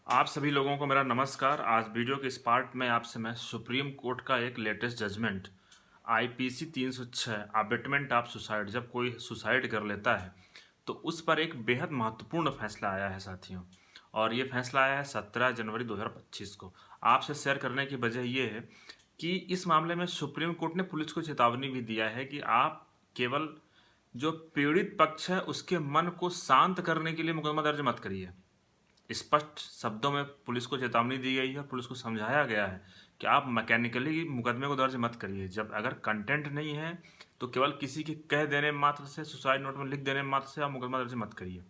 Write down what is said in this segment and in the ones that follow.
आप सभी लोगों को मेरा नमस्कार। आज वीडियो के इस पार्ट में आपसे मैं सुप्रीम कोर्ट का एक latest judgment IPC 306 abetment of suicide, जब कोई सुसाइड कर लेता है तो उस पर एक बेहद महत्वपूर्ण फैसला आया है साथियों। और ये फैसला आया है 17 जनवरी 2025 को। आपसे शेयर करने की वजह ये है कि इस मामले में सुप्रीम कोर्ट ने पुलिस को चेतावनी भी दिया है कि आप केवल जो पीड़ित पक्ष है उसके मन को शांत करने के लिए मुकदमा दर्ज मत करिए। स्पष्ट शब्दों में पुलिस को चेतावनी दी गई है, पुलिस को समझाया गया है कि आप मैकेनिकली मुकदमे को दर्ज मत करिए। जब अगर कंटेंट नहीं है तो केवल किसी के कह देने मात्र से, सुसाइड नोट में लिख देने मात्र से आप मुकदमा दर्ज मत करिए।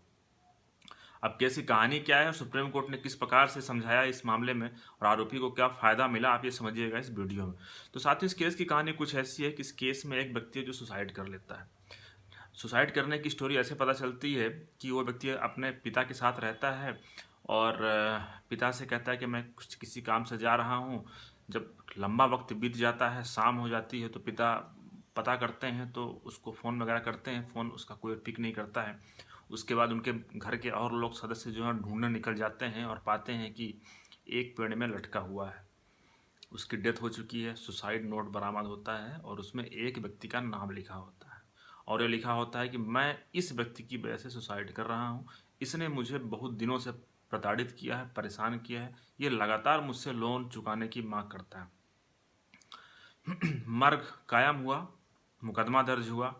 अब केस की कहानी क्या है और सुप्रीम कोर्ट ने किस प्रकार से समझाया इस मामले में और आरोपी को क्या फ़ायदा मिला, आप ये समझिएगा इस वीडियो में। तो साथ ही इस केस की कहानी कुछ ऐसी है कि इस केस में एक व्यक्ति है जो सुसाइड कर लेता है। सुसाइड करने की स्टोरी ऐसे पता चलती है कि वो व्यक्ति अपने पिता के साथ रहता है और पिता से कहता है कि मैं कुछ किसी काम से जा रहा हूँ। जब लंबा वक्त बीत जाता है, शाम हो जाती है, तो पिता पता करते हैं तो उसको फ़ोन वगैरह करते हैं, फ़ोन उसका कोई पिक नहीं करता है। उसके बाद उनके घर के और लोग सदस्य जो हैं ढूंढने निकल जाते हैं और पाते हैं कि एक पेड़ में लटका हुआ है, उसकी डेथ हो चुकी है। सुसाइड नोट बरामद होता है और उसमें एक व्यक्ति का नाम लिखा होता है और ये लिखा होता है कि मैं इस व्यक्ति की वजह से सुसाइड कर रहा हूँ, इसने मुझे बहुत दिनों से प्रताड़ित किया है, परेशान किया है, ये लगातार मुझसे लोन चुकाने की मांग करता है। मर्ग कायम हुआ, मुकदमा दर्ज हुआ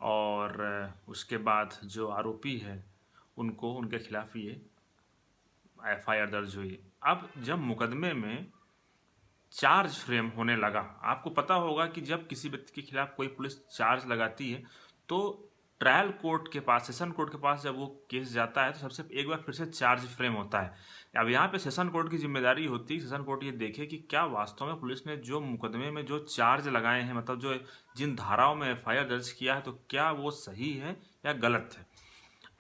और उसके बाद जो आरोपी है उनको, उनके खिलाफ ये एफआईआर दर्ज हुई। अब जब मुकदमे में चार्ज फ्रेम होने लगा, आपको पता होगा कि जब किसी व्यक्ति के खिलाफ कोई पुलिस चार्ज लगाती है तो ट्रायल कोर्ट के पास, सेशन कोर्ट के पास जब वो केस जाता है तो सबसे एक बार फिर से चार्ज फ्रेम होता है। अब यहाँ पे सेशन कोर्ट की जिम्मेदारी होती है, सेशन कोर्ट ये देखे कि क्या वास्तव में पुलिस ने जो मुकदमे में जो चार्ज लगाए हैं, मतलब जो जिन धाराओं में एफआईआर दर्ज किया है, तो क्या वो सही है या गलत है।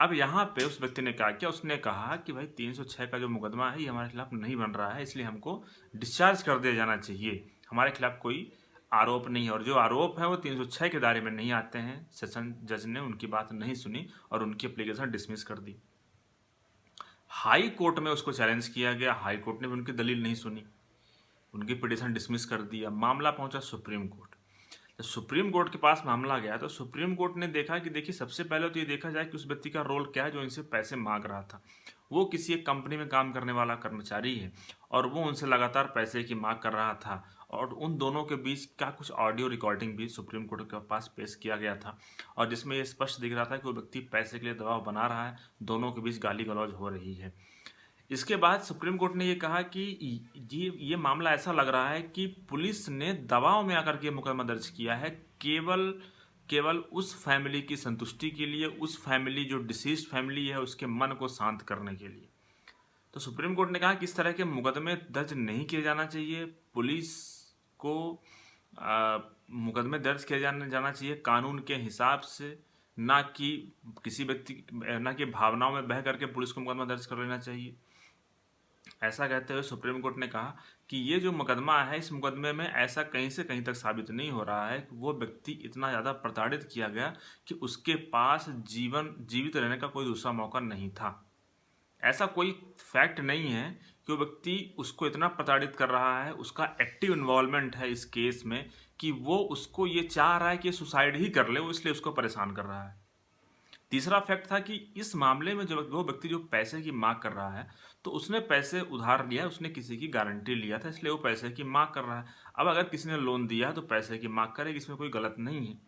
अब यहाँ पे उस व्यक्ति ने कहा, क्या उसने कहा कि भाई 306 का जो मुकदमा है ये हमारे खिलाफ नहीं बन रहा है, इसलिए हमको डिस्चार्ज कर दिया जाना चाहिए, हमारे खिलाफ कोई आरोप नहीं है। और जो आरोप है वो 306 के दायरे में नहीं आते हैं। सेशन जज ने उनकी बात नहीं सुनी और उनकी एप्लीकेशन डिसमिस कर दी। हाई कोर्ट में उसको चैलेंज किया गया, हाई कोर्ट ने भी उनकी दलील नहीं सुनी, उनकी पिटीशन डिसमिस कर दिया। मामला पहुंचा सुप्रीम कोर्ट। तो सुप्रीम कोर्ट के पास मामला गया तो सुप्रीम कोर्ट ने देखा कि देखिए, सबसे पहले तो ये देखा जाए कि उस व्यक्ति का रोल क्या है जो इनसे पैसे मांग रहा था। वो किसी एक कंपनी में काम करने वाला कर्मचारी है और वो उनसे लगातार पैसे की मांग कर रहा था और उन दोनों के बीच का कुछ ऑडियो रिकॉर्डिंग भी सुप्रीम कोर्ट के पास पेश किया गया था और जिसमें ये स्पष्ट दिख रहा था कि वो व्यक्ति पैसे के लिए दबाव बना रहा है, दोनों के बीच गाली गलौज हो रही है। इसके बाद सुप्रीम कोर्ट ने ये कहा कि ये मामला ऐसा लग रहा है कि पुलिस ने दबाव में आकर के मुकदमा दर्ज किया है, केवल केवल उस फैमिली की संतुष्टि के लिए, उस फैमिली जो डिसीज्ड फैमिली है उसके मन को शांत करने के लिए। तो सुप्रीम कोर्ट ने कहा कि इस तरह के मुकदमे दर्ज नहीं किए जाना चाहिए। पुलिस को मुकदमे दर्ज किए जाना चाहिए कानून के हिसाब से, ना कि किसी व्यक्ति, ना कि भावनाओं में बह करके पुलिस को मुकदमा दर्ज कर लेना चाहिए। ऐसा कहते हुए सुप्रीम कोर्ट ने कहा कि ये जो मुकदमा है, इस मुकदमे में ऐसा कहीं से कहीं तक साबित नहीं हो रहा है कि वो व्यक्ति इतना ज़्यादा प्रताड़ित किया गया कि उसके पास जीवित रहने का कोई दूसरा मौका नहीं था। ऐसा कोई फैक्ट नहीं है कि वो व्यक्ति उसको इतना प्रताड़ित कर रहा है, उसका एक्टिव इन्वॉल्वमेंट है इस केस में कि वो उसको ये चाह रहा है कि सुसाइड ही कर ले, वो इसलिए उसको परेशान कर रहा है। तीसरा फैक्ट था कि इस मामले में जो वो व्यक्ति जो पैसे की मांग कर रहा है, तो उसने पैसे उधार लिया है, उसने किसी की गारंटी लिया था, इसलिए वो पैसे की मांग कर रहा है। अब अगर किसी ने लोन दिया है तो पैसे की मांग करेगी, इसमें कोई गलत नहीं है।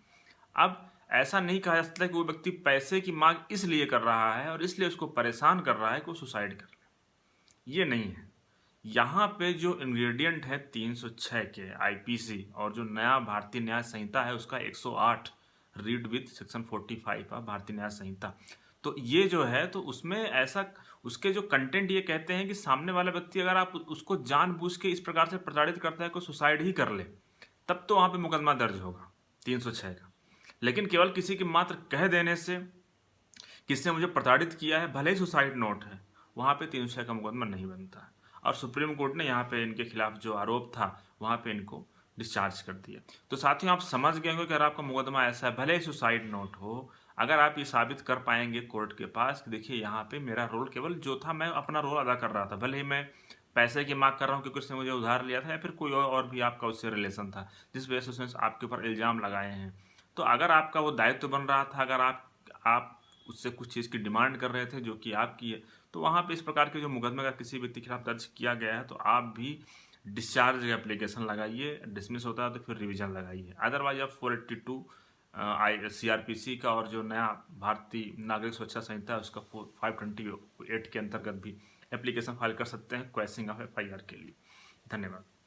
अब ऐसा नहीं कहा जा सकता कि वो व्यक्ति पैसे की मांग इसलिए कर रहा है और इसलिए उसको परेशान कर रहा है कि वो सुसाइड कर ले, ये नहीं है। यहाँ पे जो इंग्रेडिएंट है 306 के आईपीसी और जो नया भारतीय न्याय संहिता है उसका 108 रीड विथ सेक्शन 45 ऑफ भारतीय न्याय संहिता, तो ये जो है तो उसमें ऐसा, उसके जो कंटेंट ये कहते हैं कि सामने वाला व्यक्ति अगर आप उसको जानबूझ के इस प्रकार से प्रताड़ित करता है कि सुसाइड ही कर ले, तब तो वहाँ पे मुकदमा दर्ज होगा 306 का। लेकिन केवल किसी की मात्र कह देने से, किसने मुझे प्रताड़ित किया है, भले ही सुसाइड नोट है, वहाँ पे 306 का मुकदमा नहीं बनता है। और सुप्रीम कोर्ट ने यहाँ पे इनके खिलाफ जो आरोप था वहाँ पे इनको डिस्चार्ज कर दिया। तो साथियों, आप समझ गए होंगे कि अगर आपका मुकदमा ऐसा है, भले ही सुसाइड नोट हो, अगर आप ये साबित कर पाएंगे कोर्ट के पास कि देखिए यहाँ पे मेरा रोल केवल जो था, मैं अपना रोल अदा कर रहा था, भले ही मैं पैसे की मांग कर रहा हूँ क्योंकि उसने मुझे उधार लिया था, या फिर कोई और भी आपका उससे रिलेशन था जिस वजह से उसने आपके ऊपर इल्ज़ाम लगाए हैं, तो अगर आपका वो दायित्व बन रहा था, अगर आप उससे कुछ चीज़ की डिमांड कर रहे थे जो कि आपकी है, तो वहाँ पे इस प्रकार के जो मुकदमे का किसी व्यक्ति के खिलाफ दर्ज किया गया है, तो आप भी डिस्चार्ज एप्लीकेशन लगाइए। डिसमिस होता है तो फिर रिवीजन लगाइए। अदरवाइज आप 482 CRPC का और जो नया भारतीय नागरिक सुरक्षा संहिता है उसका 528 के अंतर्गत भी एप्लीकेशन फाइल कर सकते हैं क्वेशिंग ऑफ FIR के लिए। धन्यवाद।